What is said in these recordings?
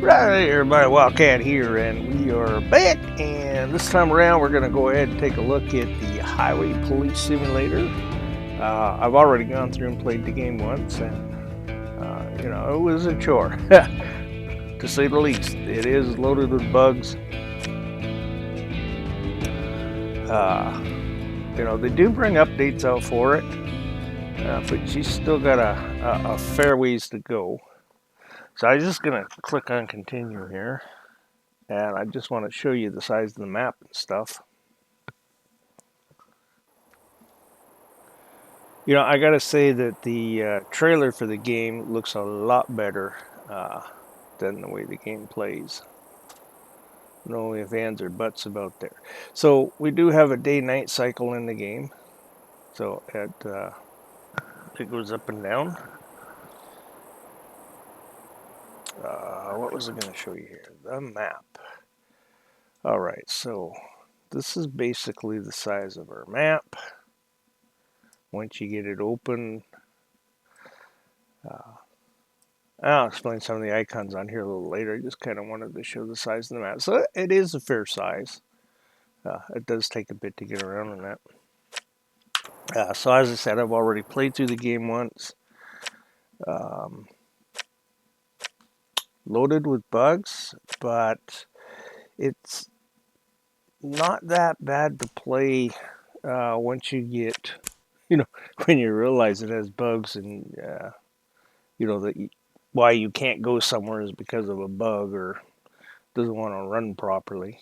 Right, everybody, Wildcat here, and we are back. And this time around, we're going to go ahead and take a look at the Highway Police Simulator. I've already gone through and played the game once, and it was a chore, to say the least. It is loaded with bugs. They do bring updates out for it, but you still got a fair ways to go. So I'm just going to click on continue here. And I just want to show you the size of the map and stuff. I gotta say that the trailer for the game looks a lot better than the way the game plays. No ifs, ands, or buts about there. So we do have a day-night cycle in the game. So it goes up and down. What was I going to show you here? The map. Alright, so this is basically the size of our map. Once you get it open, I'll explain some of the icons on here a little later. I just kind of wanted to show the size of the map. So it is a fair size. It does take a bit to get around on that. So as I said, I've already played through the game once. Loaded with bugs, but it's not that bad to play once you get, when you realize it has bugs and, that why you can't go somewhere is because of a bug or doesn't want to run properly.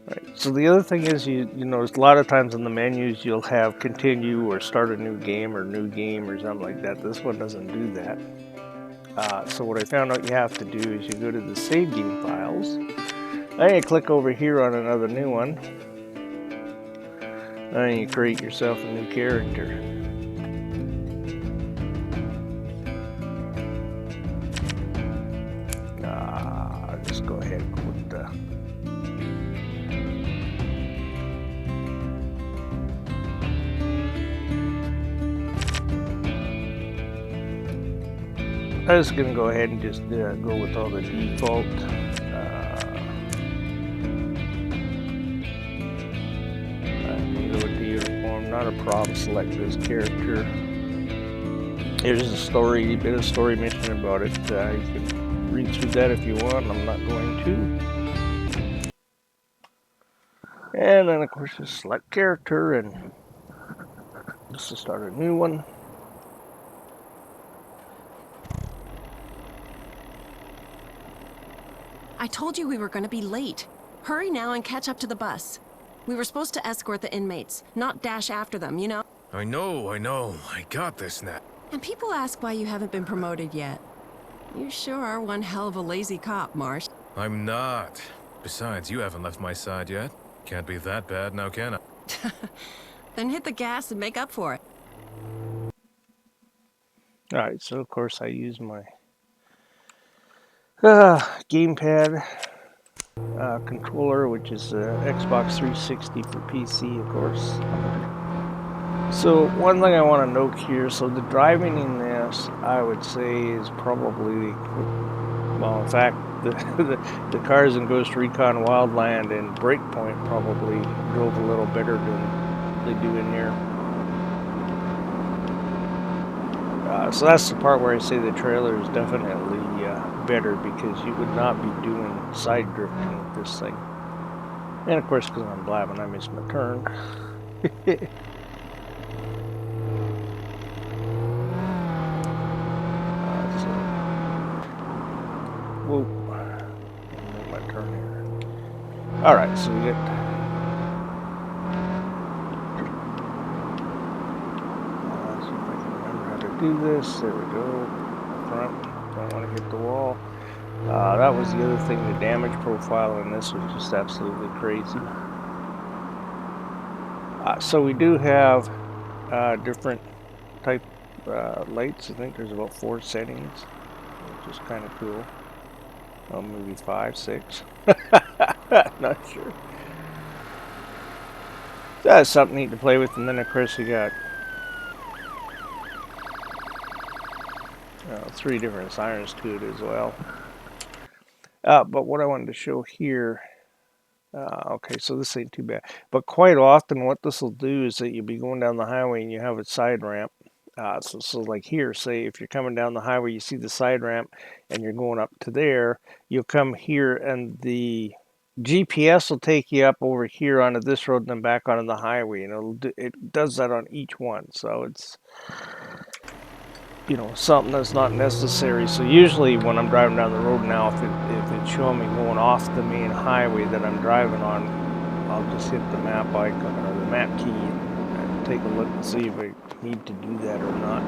Right. So the other thing is, you notice a lot of times in the menus you'll have continue or start a new game or something like that. This one doesn't do that. So what I found out you have to do is you go to the save game files. Then you click over here on another new one. Then you create yourself a new character. Just go ahead and put the I'm just going to go ahead and just go with all the default. Go with the uniform, not a problem. Select this character. There's a bit of story mention about it. You can read through that if you want. I'm not going to. And then, of course, just select character and just to start a new one. I told you we were going to be late. Hurry now and catch up to the bus. We were supposed to escort the inmates, not dash after them, you know? I know. I got this now. And people ask why you haven't been promoted yet. You sure are one hell of a lazy cop, Marsh. I'm not. Besides, you haven't left my side yet. Can't be that bad now, can I? Then hit the gas and make up for it. Alright, so of course I use my gamepad controller, which is Xbox 360 for PC, of course. So one thing I want to note here, so the driving in this, I would say, is probably, well, in fact, the cars in Ghost Recon Wildland and Breakpoint probably drove a little better than they do in here. So that's the part where I say the trailer is definitely better, because you would not be doing side drifting with this thing. And of course, because I'm blabbing, I missed my turn. Whoa. Make my turn here. Alright, so we get... see if I can remember how to do this. There we go. Front. Don't want to hit the wall. That was the other thing. The damage profile in this was just absolutely crazy. So we do have different type lights. I think there's about 4 settings, which is kind of cool. Oh, maybe 5, 6. Not sure. That's something neat to play with. And then of course we got 3 different sirens to it as well. But what I wanted to show here, okay, so this ain't too bad. But quite often what this will do is that you'll be going down the highway and you have a side ramp. So like here, say if you're coming down the highway, you see the side ramp and you're going up to there, you'll come here and the GPS will take you up over here onto this road and then back onto the highway, and it does that on each one. So it's, something that's not necessary. So usually when I'm driving down the road now, if it's showing me going off the main highway that I'm driving on, I'll just hit the map icon or the map key and take a look and see if I need to do that or not.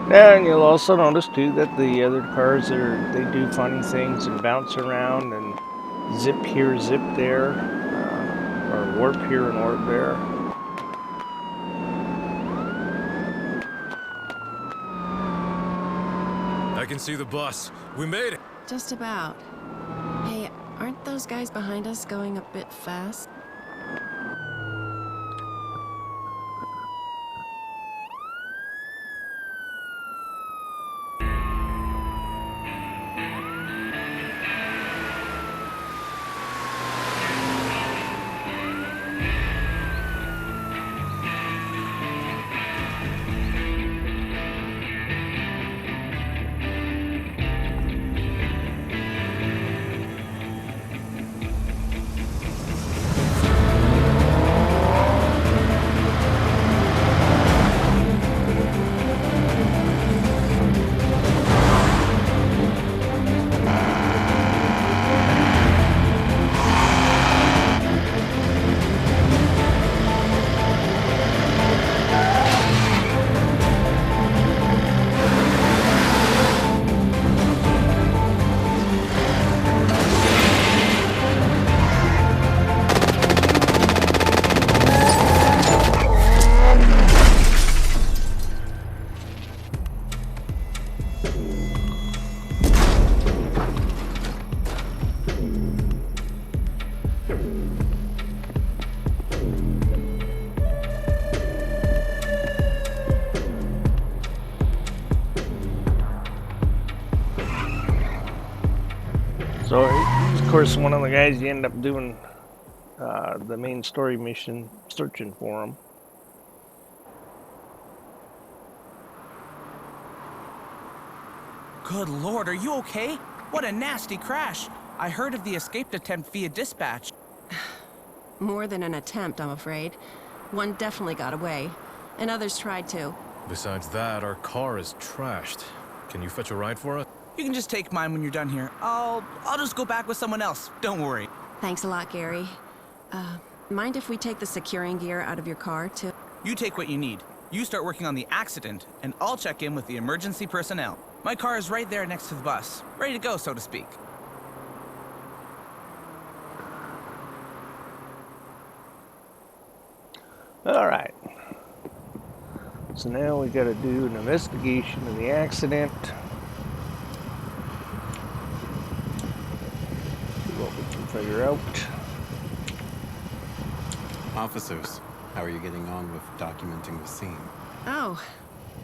And you'll also notice too that the other cars they do funny things and bounce around and zip here, zip there, or warp here and warp there. I can see the bus. We made it. Just about. Hey, aren't those guys behind us going a bit fast? So, of course, one of the guys you end up doing the main story mission, searching for him. Good lord, are you okay? What a nasty crash. I heard of the escape attempt via dispatch. More than an attempt, I'm afraid. One definitely got away, and others tried to. Besides that, our car is trashed. Can you fetch a ride for us? You can just take mine when you're done here. I'll just go back with someone else. Don't worry. Thanks a lot, Gary. Mind if we take the securing gear out of your car, too? You take what you need. You start working on the accident, and I'll check in with the emergency personnel. My car is right there next to the bus. Ready to go, so to speak. All right. So now we got to do an investigation of the accident. See what we can figure out. Officers, how are you getting on with documenting the scene? Oh,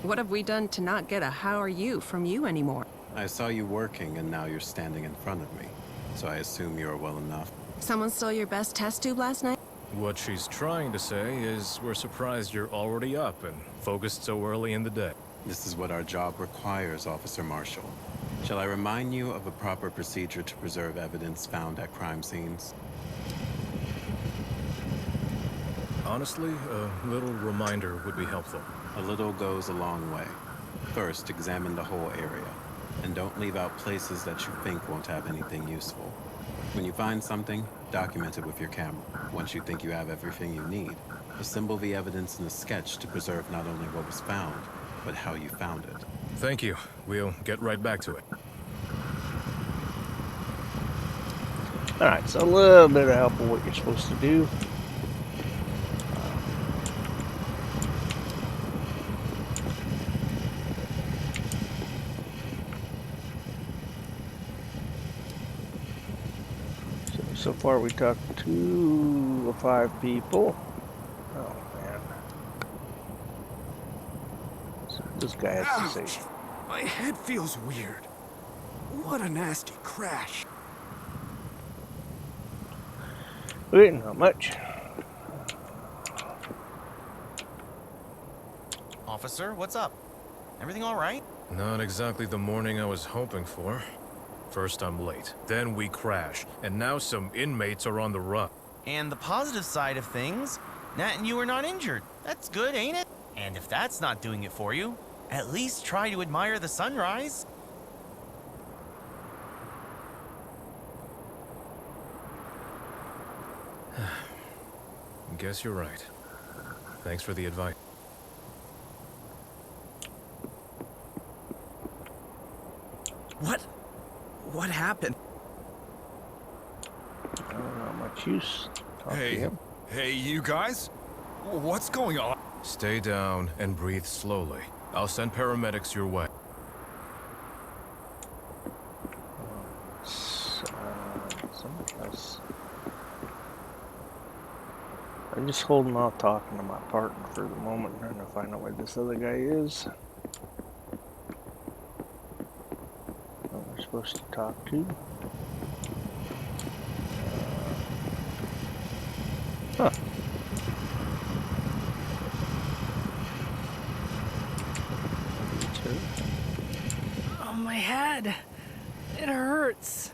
what have we done to not get a "how are you" from you anymore? I saw you working and now you're standing in front of me, so I assume you're well enough. Someone stole your best test tube last night? What she's trying to say is we're surprised you're already up and focused so early in the day. This is what our job requires, Officer Marshall. Shall I remind you of a proper procedure to preserve evidence found at crime scenes? Honestly, a little reminder would be helpful. A little goes a long way. First, examine the whole area, and don't leave out places that you think won't have anything useful. When you find something, document it with your camera. Once you think you have everything you need, assemble the evidence in a sketch to preserve not only what was found, but how you found it. Thank you. We'll get right back to it. All right, so a little bit of help with what you're supposed to do. So far we talked to 5 people. Oh man. So this guy has to Ouch! say. My head feels weird. What a nasty crash. Wait, not much. Officer, what's up? Everything all right? Not exactly the morning I was hoping for. First I'm late, then we crash, and now some inmates are on the run. And the positive side of things, Nat and you are not injured. That's good, ain't it? And if that's not doing it for you, at least try to admire the sunrise. Guess you're right. Thanks for the advice. What happened? Not much use. Talk to him. Hey, you guys? What's going on? Stay down and breathe slowly. I'll send paramedics your way. Somebody else. I'm just holding off talking to my partner for the moment, trying to find out where this other guy is. What we're supposed to talk to. Huh. Oh, my head. It hurts.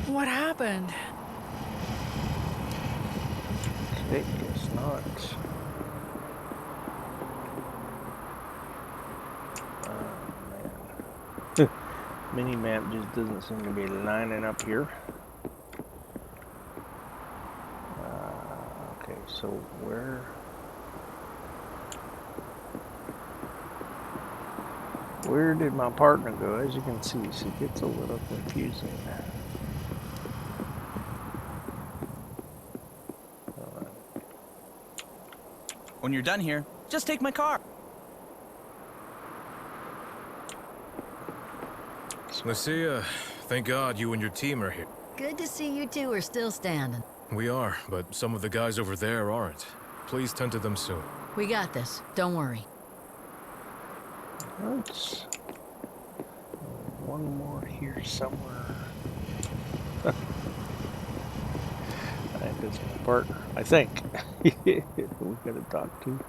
What happened? Okay, guess not. Oh, man. Mini-map just doesn't seem to be lining up here. Okay, so where did my partner go? As you can see, it gets a little confusing. When you're done here, just take my car. Lucia, thank God you and your team are here. Good to see you two are still standing. We are, but some of the guys over there aren't. Please tend to them soon. We got this. Don't worry. Let's one more here somewhere. I think that's my partner. I think we gotta talk to.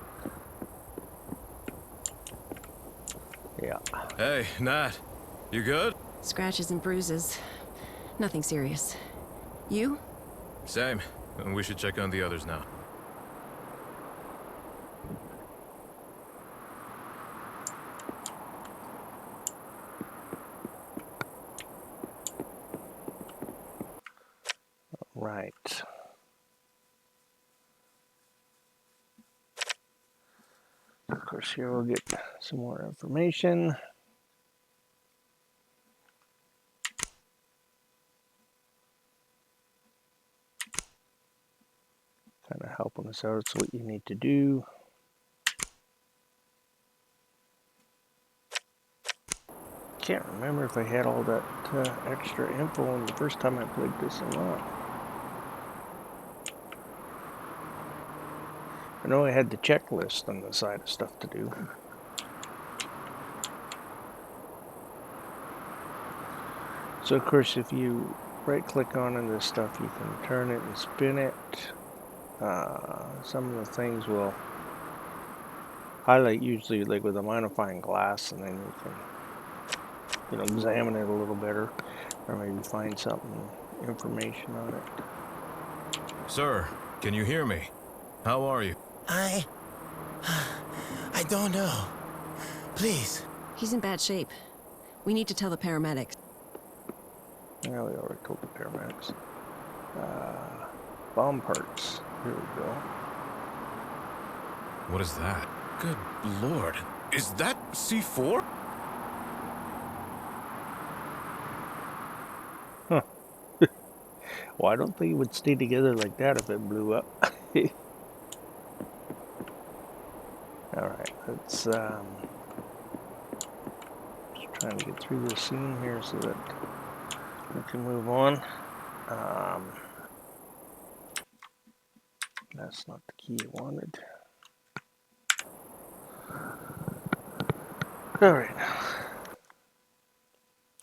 Yeah. Hey, Nat. You good? Scratches and bruises. Nothing serious. You? Same. And we should check on the others now. Right. Of course, here we'll get some more information. Kind of helping us out. It's what you need to do. Can't remember if I had all that extra info in the first time I played this or not. I know I had the checklist on the side of stuff to do. So of course, if you right click on this stuff, you can turn it and spin it. Some of the things will highlight usually like with a magnifying glass, and then you can, examine it a little better, or maybe find something, information on it. Sir, can you hear me? How are you? I don't know. Please. He's in bad shape. We need to tell the paramedics. Yeah, we already told the paramedics. Bomb parts. Here we go. What is that? Good lord. Is that C4? Huh. Well, I don't think it would stay together like that if it blew up. Alright, let's just trying to get through this scene here so that we can move on. That's not the key I wanted. Alright.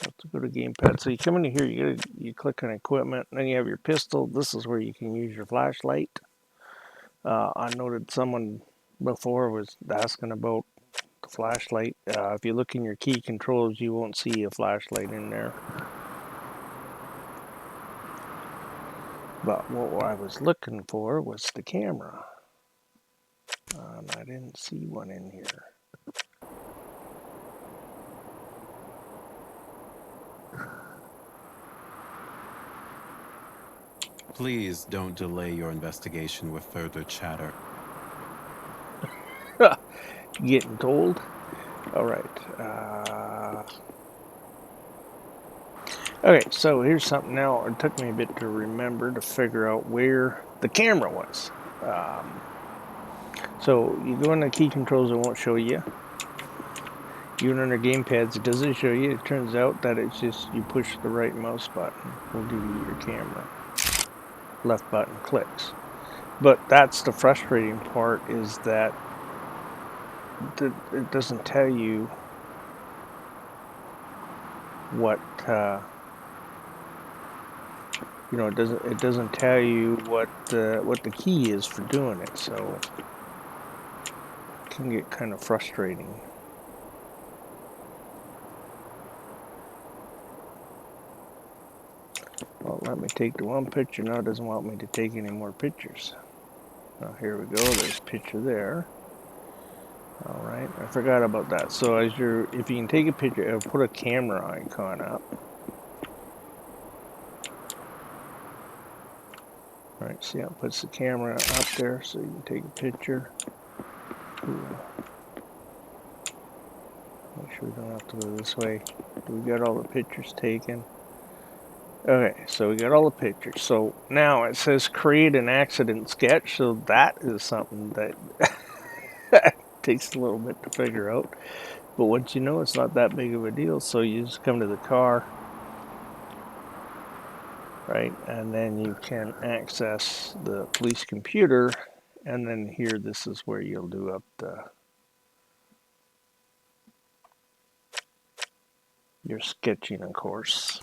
Have to go to gamepad. So you come in here, you click on equipment, and then you have your pistol. This is where you can use your flashlight. I noted someone before was asking about the flashlight. If you look in your key controls, you won't see a flashlight in there. But what I was looking for was the camera. And I didn't see one in here. Please don't delay your investigation with further chatter. Getting told? Alright. Okay, so here's something now. It took me a bit to remember to figure out where the camera was. So you go into key controls, it won't show you. Even under gamepads, it doesn't show you. It turns out that it's just you push the right mouse button will give you your camera. Left button clicks. But that's the frustrating part, is that it doesn't tell you what it doesn't tell you what the key is for doing it, so it can get kind of frustrating. Well, let me take the one picture. Now it doesn't want me to take any more pictures. Oh, here we go. There's a picture there. All right, I forgot about that. So if you can take a picture, it'll put a camera icon up. All right, see how it puts the camera up there, so you can take a picture. Ooh. Make sure we don't have to go this way. We got all the pictures taken. Okay, so we got all the pictures. So now it says create an accident sketch. So that is something that takes a little bit to figure out. But once you know, it's not that big of a deal. So you just come to the car, right? And then you can access the police computer. And then here, this is where you'll do up your sketching, of course.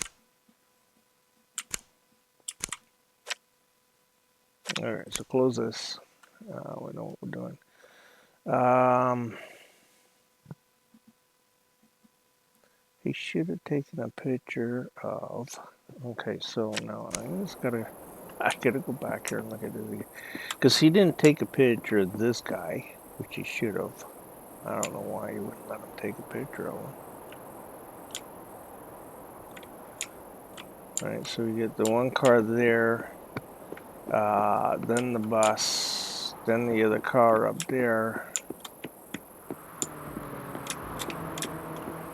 Alright, so close this. We know what we're doing. He should have taken a picture of... Okay, so now I gotta go back here and look at this again. Because he didn't take a picture of this guy, which he should have. I don't know why he wouldn't let him take a picture of him. Alright, so we get the one car there. Then the bus, then the other car up there.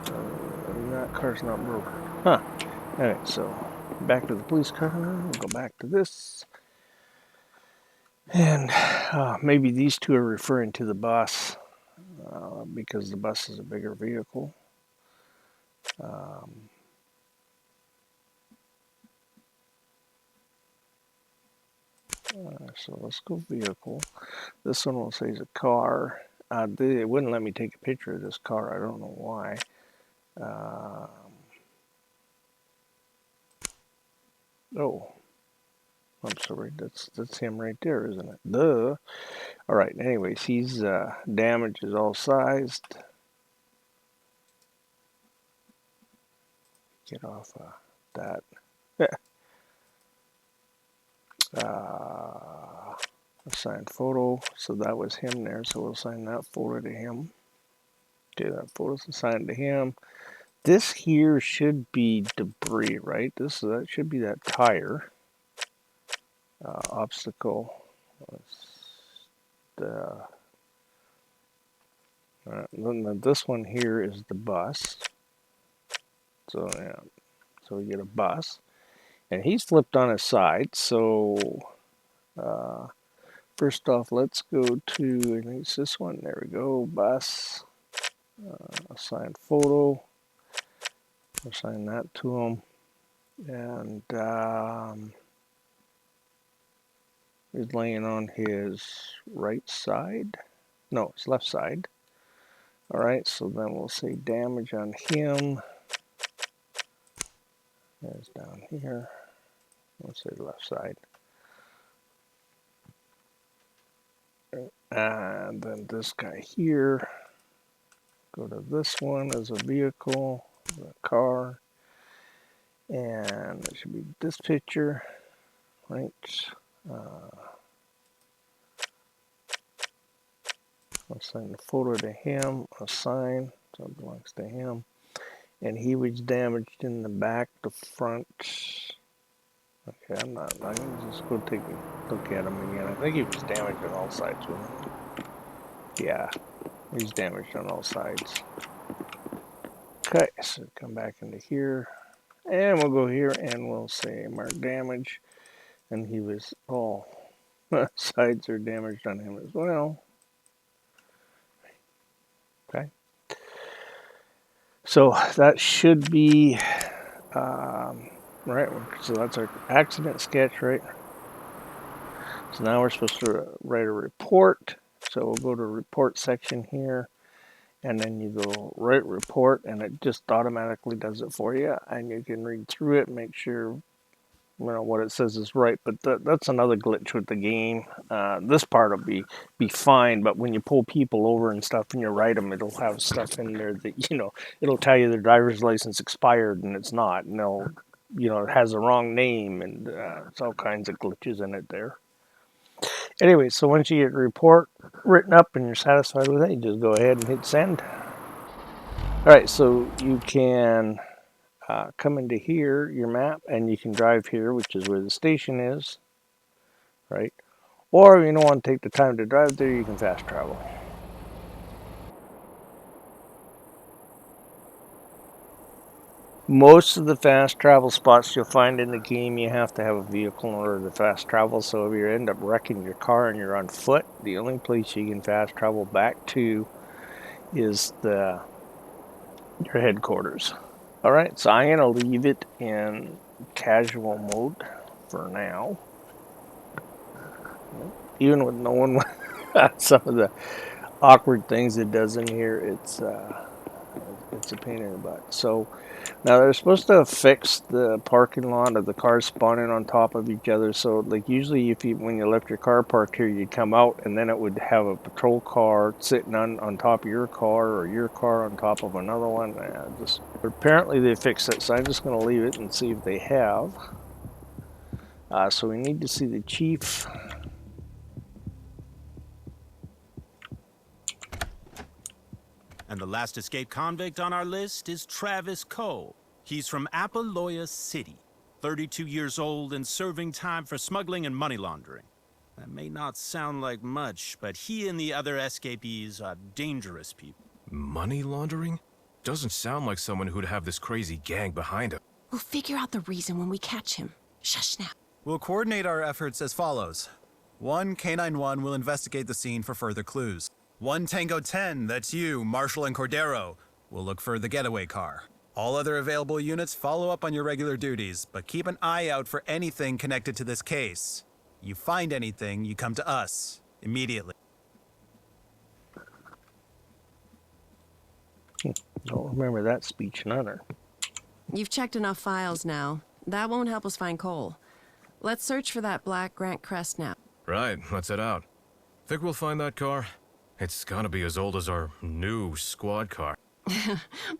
And that car's not broken. Huh. Alright, so back to the police car. We'll go back to this. And maybe these two are referring to the bus because the bus is a bigger vehicle. So let's go vehicle. This one will say it's a car. It wouldn't let me take a picture of this car. I don't know why. Oh, I'm sorry. That's him right there, isn't it? Duh. All right. Anyways, he's damage is all sized. Get off that. Assign photo, so that was him there, so we'll assign that photo to him. Okay, that photo's assigned to him. This here should be debris, right? That should be that tire. Obstacle. Then this one here is the bus. So yeah, so we get a bus, and he's flipped on his side. So first off, let's go to, I think it's this one. There we go, bus. Assign photo. Assign that to him. And is laying on his right side. No, his left side. All right, so then we'll say damage on him. That's down here. Let's say left side. And then this guy here. Go to this one as a vehicle, the car. And it should be this picture, right? Assign the photo to him, assign, so it belongs to him. And he was damaged in the back, the front. Okay, I'm gonna just go take a look at him again. I think he was damaged on all sides with him. Yeah, he's damaged on all sides. Okay, so come back into here. And we'll go here and we'll say mark damage. And he was all sides are damaged on him as well. Okay. So that should be, right, so that's our accident sketch, right? So now we're supposed to write a report. So we'll go to report section here, and then you go write report, and it just automatically does it for you, and you can read through it, make sure what it says is right. But that's another glitch with the game. This part will be fine, but when you pull people over and stuff and you write them, it'll have stuff in there that it'll tell you their driver's license expired and it's not, and they'll it has the wrong name, and it's all kinds of glitches in it there. Anyway, so once you get the report written up and you're satisfied with it, you just go ahead and hit send. All right, so you can come into here, your map, and you can drive here, which is where the station is, right? Or if you don't want to take the time to drive there, you can fast travel. Most of the fast travel spots you'll find in the game, you have to have a vehicle in order to fast travel. So if you end up wrecking your car and you're on foot, the only place you can fast travel back to is your headquarters. All right, so I'm gonna leave it in casual mode for now. Even with knowing some of the awkward things it does in here, it's a pain in the butt. So now they're supposed to fix the parking lot of the cars spawning on top of each other. So like usually when you left your car parked here, you'd come out and then it would have a patrol car sitting on top of your car, or your car on top of another one. But apparently they fixed it, so I'm just going to leave it and see if they have. So we need to see the chief. And the last escaped convict on our list is Travis Cole. He's from Apaloya City, 32 years old and serving time for smuggling and money laundering. That may not sound like much, but he and the other escapees are dangerous people. Money laundering? Doesn't sound like someone who'd have this crazy gang behind him. We'll figure out the reason when we catch him. Shush now. We'll coordinate our efforts as follows. 1 K-9-1 will investigate the scene for further clues. 1 Tango 10, that's you, Marshall and Cordero, will look for the getaway car. All other available units follow up on your regular duties, but keep an eye out for anything connected to this case. You find anything, you come to us immediately. Don't remember that speech, none. You've checked enough files now. That won't help us find Cole. Let's search for that black Grant Crest now. Right, let's head out. Think we'll find that car? It's gotta be as old as our new squad car.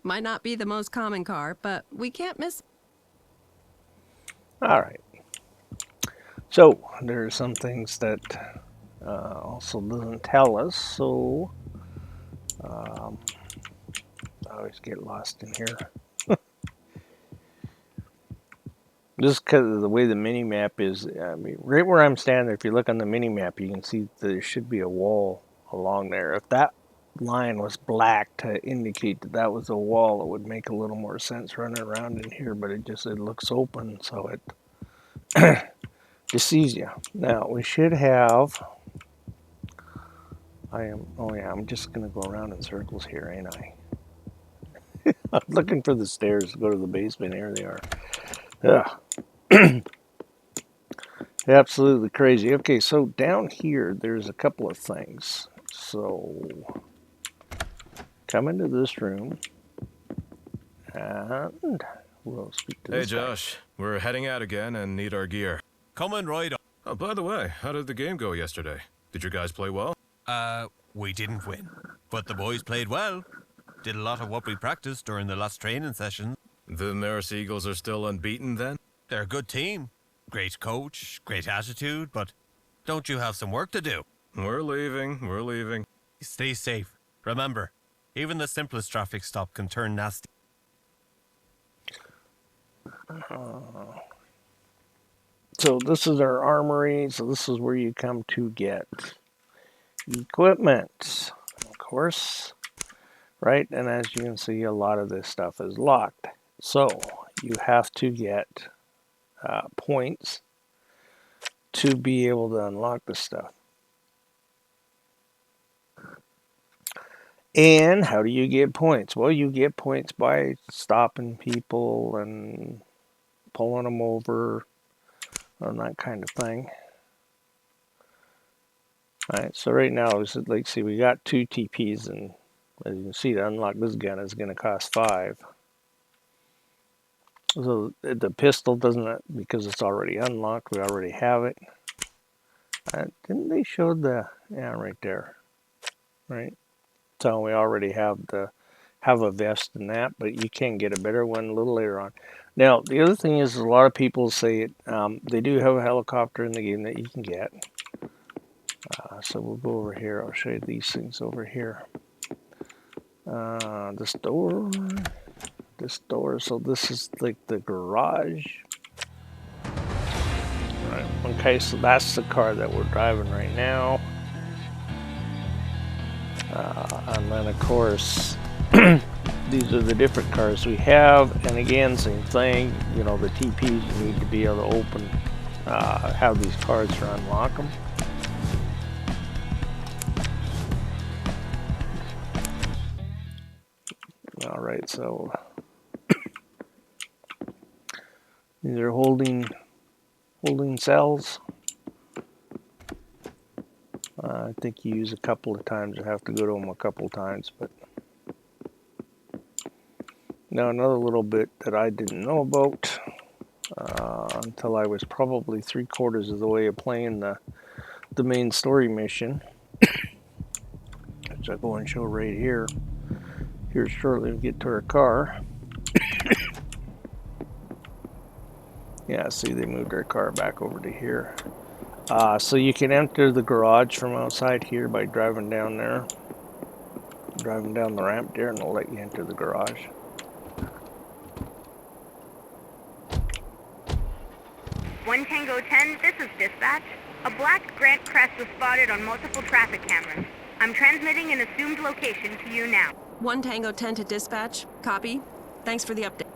Might not be the most common car, but we can't miss. All right. So there are some things that also doesn't tell us. So I always get lost in here. Just because of the way the mini map is, I mean, right where I'm standing, if you look on the mini map, you can see there should be a wall along there. If that line was black to indicate that that was a wall, it would make a little more sense running around in here, but it looks open, so it deceives you. Now we should have, I'm just gonna go around in circles here, ain't I? I'm looking for the stairs to go to the basement. Here they are. Yeah. Absolutely crazy. Okay, so down here, there's a couple of things. So, come into this room, and we'll speak to Hey, this guy. Josh. We're heading out again and need our gear. Coming right up. Oh, by the way, how did the game go yesterday? Did you guys play well? We didn't win. But the boys played well. Did a lot of what we practiced during the last training sessions. The Maris Eagles are still unbeaten then? They're a good team. Great coach, great attitude, but don't you have some work to do? We're leaving. Stay safe. Remember, even the simplest traffic stop can turn nasty. So this is our armory. So this is where you come to get equipment, of course, right? And as you can see, a lot of this stuff is locked. So you have to get points to be able to unlock the stuff. And how do you get points? Well, you get points by stopping people and pulling them over and that kind of thing. Alright, so right now, like, see, we got 2 TPs, and as you can see, to unlock this gun is going to cost 5. So the pistol doesn't, because it's already unlocked, we already have it. Didn't they show the, yeah, right there, right? So we already have a vest and that, but you can get a better one a little later on. Now, the other thing is a lot of people say they do have a helicopter in the game that you can get. So we'll go over here. I'll show you these things over here. This door. So this is like the garage. Right. Okay, so that's the car that we're driving right now. And then, of course, these are the different cars we have. And again, same thing. You know, the TPs you need to be able to open, have these cars to unlock them. All right, so these are holding cells. I think you use a couple of times. You have to go to them a couple of times, but now another little bit that I didn't know about until I was probably 3/4 of the way of playing the main story mission, which I'll go and show right here. Here shortly we get to our car. Yeah, see, they moved our car back over to here. So you can enter the garage from outside here by driving down there. Driving down the ramp there, and it'll let you enter the garage. One Tango 10, this is dispatch. A black Grant crest was spotted on multiple traffic cameras. I'm transmitting an assumed location to you now. 1 Tango 10 to dispatch. Copy. Thanks for the update.